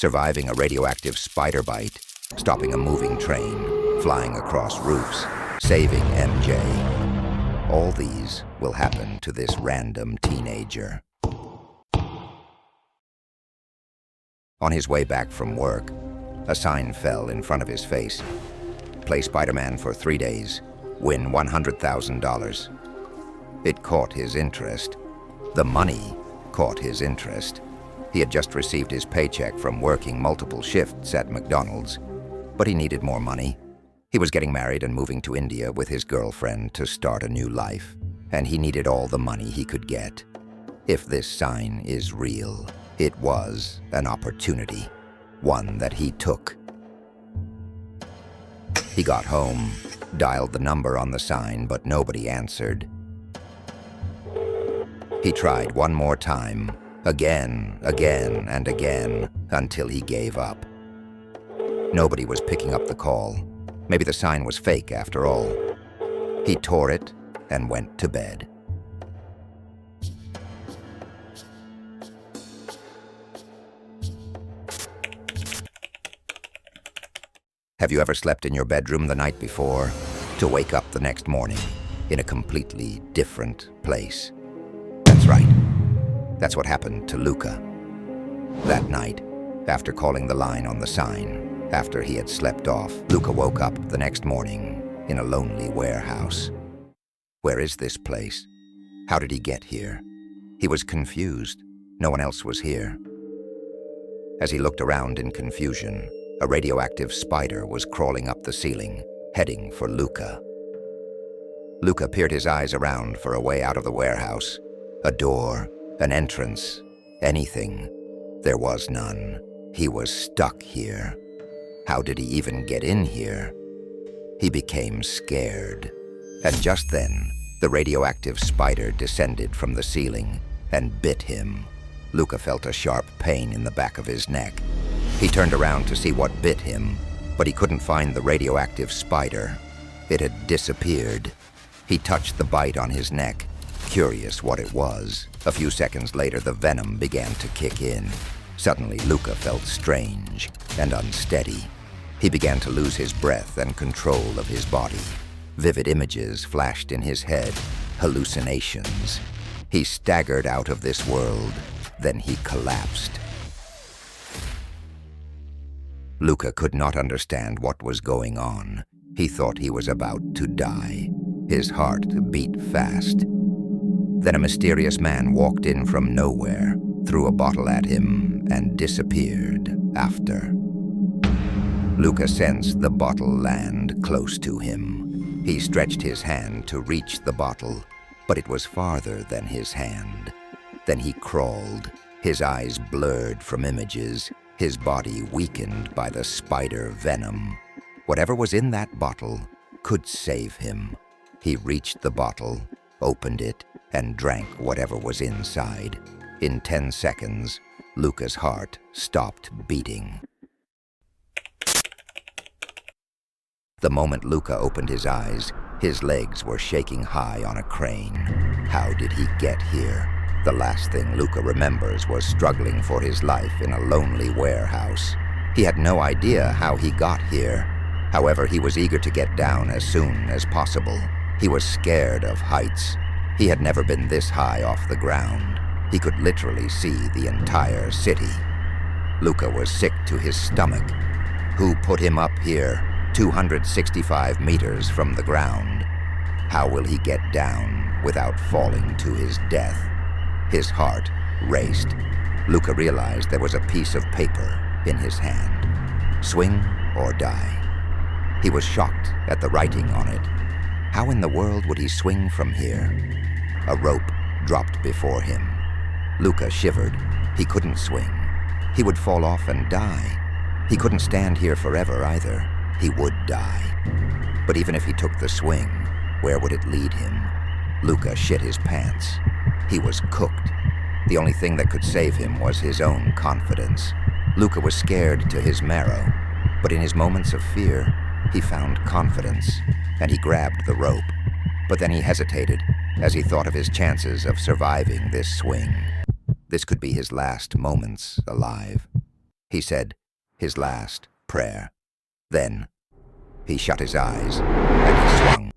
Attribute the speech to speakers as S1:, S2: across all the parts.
S1: surviving a radioactive spider bite, stopping a moving train, flying across roofs, saving MJ. All these will happen to this random teenager. On his way back from work, a sign fell in front of his face. Play Spider-Man for 3 days. Win $100,000. It caught his interest. The money caught his interest. He had just received his paycheck from working multiple shifts at McDonald's, but he needed more money. He was getting married and moving to India with his girlfriend to start a new life, and he needed all the money he could get. If this sign is real, it was an opportunity, one that he took. He got home, dialed the number on the sign, but nobody answered. He tried one more time, again, and again, until he gave up. Nobody was picking up the call. Maybe the sign was fake after all. He tore it and went to bed. Have you ever slept in your bedroom the night before to wake up the next morning in a completely different place? That's right. That's what happened to Luca. That night, after calling the line on the sign, after he had slept off, Luca woke up the next morning in a lonely warehouse. Where is this place? How did he get here? He was confused. No one else was here. As he looked around in confusion, a radioactive spider was crawling up the ceiling, heading for Luca. Luca peered his eyes around for a way out of the warehouse. A door, an entrance, anything. There was none. He was stuck here. How did he even get in here? He became scared. And just then, the radioactive spider descended from the ceiling and bit him. Luca felt a sharp pain in the back of his neck. He turned around to see what bit him, but he couldn't find the radioactive spider. It had disappeared. He touched the bite on his neck, curious what it was. A few seconds later, the venom began to kick in. Suddenly, Luca felt strange and unsteady. He began to lose his breath and control of his body. Vivid images flashed in his head, hallucinations. He staggered out of this world, then he collapsed. Luca could not understand what was going on. He thought he was about to die. His heart beat fast. Then a mysterious man walked in from nowhere, threw a bottle at him, and disappeared after. Luca sensed the bottle land close to him. He stretched his hand to reach the bottle, but it was farther than his hand. Then he crawled, his eyes blurred from images, his body weakened by the spider venom. Whatever was in that bottle could save him. He reached the bottle, opened it, and drank whatever was inside. In 10 seconds, Luca's heart stopped beating. The moment Luca opened his eyes, his legs were shaking high on a crane. How did he get here? The last thing Luca remembers was struggling for his life in a lonely warehouse. He had no idea how he got here. However, he was eager to get down as soon as possible. He was scared of heights. He had never been this high off the ground. He could literally see the entire city. Luca was sick to his stomach. Who put him up here, 265 meters from the ground? How will he get down without falling to his death? His heart raced. Luca realized there was a piece of paper in his hand. Swing or die. He was shocked at the writing on it. How in the world would he swing from here? A rope dropped before him. Luca shivered. He couldn't swing. He would fall off and die. He couldn't stand here forever either. He would die. But even if he took the swing, where would it lead him? Luca shit his pants. He was cooked. The only thing that could save him was his own confidence. Luca was scared to his marrow, but in his moments of fear, he found confidence, and he grabbed the rope. But then he hesitated as he thought of his chances of surviving this swing. This could be his last moments alive. He said his last prayer. Then he shut his eyes and he swung.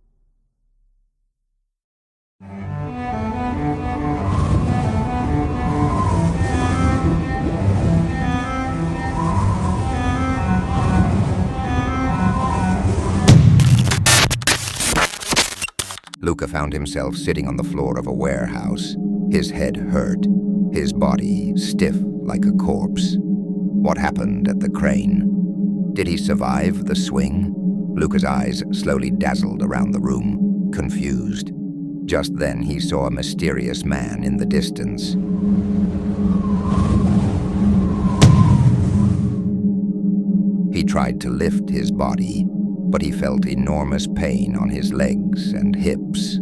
S1: Luca found himself sitting on the floor of a warehouse. His head hurt, his body stiff like a corpse. What happened at the crane? Did he survive the swing? Luca's eyes slowly dazzled around the room, confused. Just then he saw a mysterious man in the distance. He tried to lift his body, but he felt enormous pain on his legs and hips.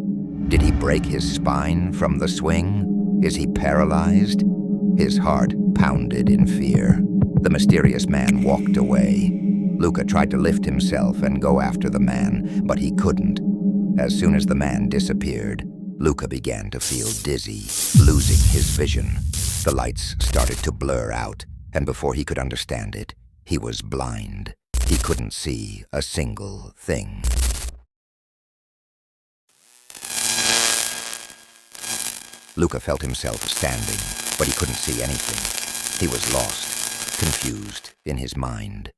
S1: Did he break his spine from the swing? Is he paralyzed? His heart pounded in fear. The mysterious man walked away. Luca tried to lift himself and go after the man, but he couldn't. As soon as the man disappeared, Luca began to feel dizzy, losing his vision. The lights started to blur out, and before he could understand it, he was blind. He couldn't see a single thing. Luca felt himself standing, but he couldn't see anything. He was lost, confused in his mind.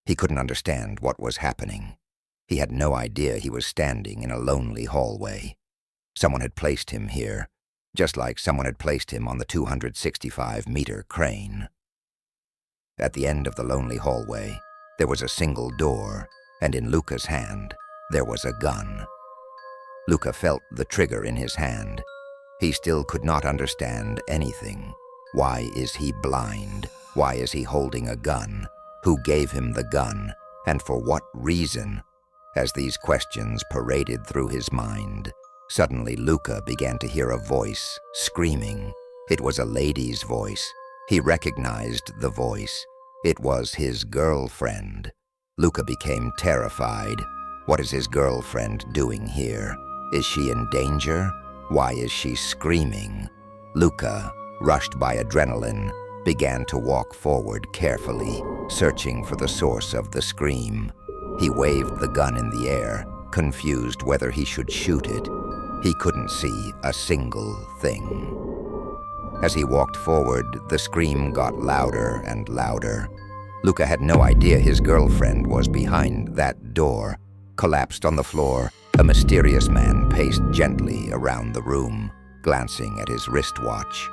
S1: He couldn't understand what was happening. He had no idea he was standing in a lonely hallway. Someone had placed him here, just like someone had placed him on the 265-meter crane. At the end of the lonely hallway, there was a single door, and in Luca's hand, there was a gun. Luca felt the trigger in his hand. He still could not understand anything. Why is he blind? Why is he holding a gun? Who gave him the gun? And for what reason? As these questions paraded through his mind, suddenly Luca began to hear a voice screaming. It was a lady's voice. He recognized the voice. It was his girlfriend. Luca became terrified. What is his girlfriend doing here? Is she in danger? Why is she screaming? Luca, rushed by adrenaline, began to walk forward carefully, searching for the source of the scream. He waved the gun in the air, confused whether he should shoot it. He couldn't see a single thing. As he walked forward, the scream got louder and louder. Luca had no idea his girlfriend was behind that door. Collapsed on the floor, a mysterious man paced gently around the room, glancing at his wristwatch.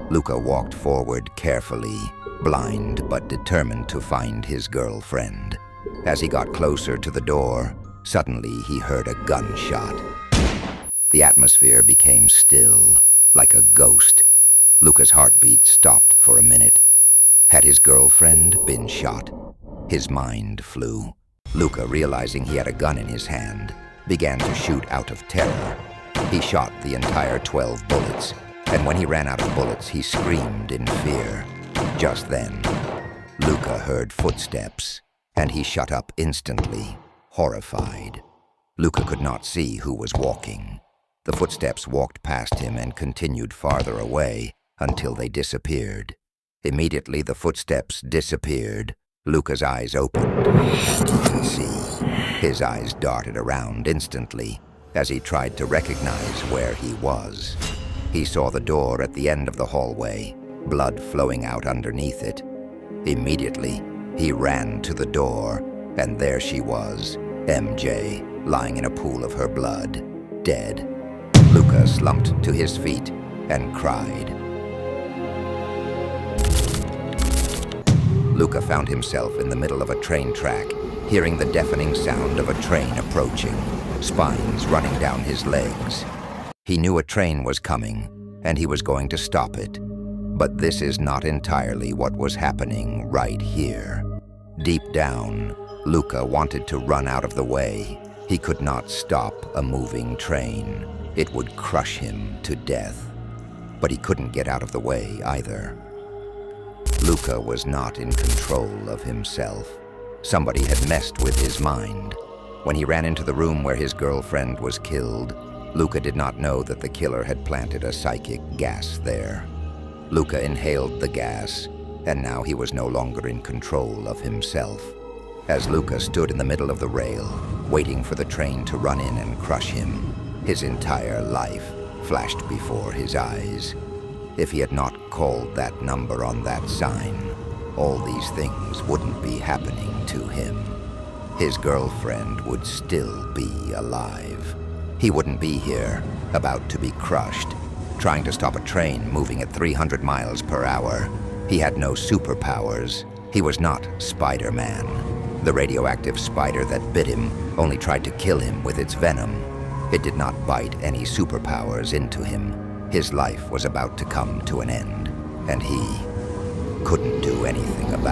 S1: Luca walked forward carefully, blind but determined to find his girlfriend. As he got closer to the door, suddenly he heard a gunshot. The atmosphere became still, like a ghost. Luca's heartbeat stopped for a minute. Had his girlfriend been shot? His mind flew. Luca, realizing he had a gun in his hand, began to shoot out of terror. He shot the entire 12 bullets, and when he ran out of bullets, he screamed in fear. Just then, Luca heard footsteps, and he shut up instantly, horrified. Luca could not see who was walking. The footsteps walked past him and continued farther away until they disappeared. Immediately, the footsteps disappeared. Luca's eyes opened. He could see. His eyes darted around instantly as he tried to recognize where he was. He saw the door at the end of the hallway, blood flowing out underneath it. Immediately, he ran to the door, and there she was, MJ, lying in a pool of her blood, dead. Luca slumped to his feet and cried. Luca found himself in the middle of a train track, hearing the deafening sound of a train approaching, spines running down his legs. He knew a train was coming, and he was going to stop it. But this is not entirely what was happening right here. Deep down, Luca wanted to run out of the way. He could not stop a moving train. It would crush him to death. But he couldn't get out of the way either. Luca was not in control of himself. Somebody had messed with his mind. When he ran into the room where his girlfriend was killed, Luca did not know that the killer had planted a psychic gas there. Luca inhaled the gas, and now he was no longer in control of himself. As Luca stood in the middle of the rail, waiting for the train to run in and crush him, his entire life flashed before his eyes. If he had not called that number on that sign, all these things wouldn't be happening to him. His girlfriend would still be alive. He wouldn't be here, about to be crushed, trying to stop a train moving at 300 miles per hour. He had no superpowers. He was not Spider-Man. The radioactive spider that bit him only tried to kill him with its venom. It did not bite any superpowers into him. His life was about to come to an end, and he couldn't do anything about it.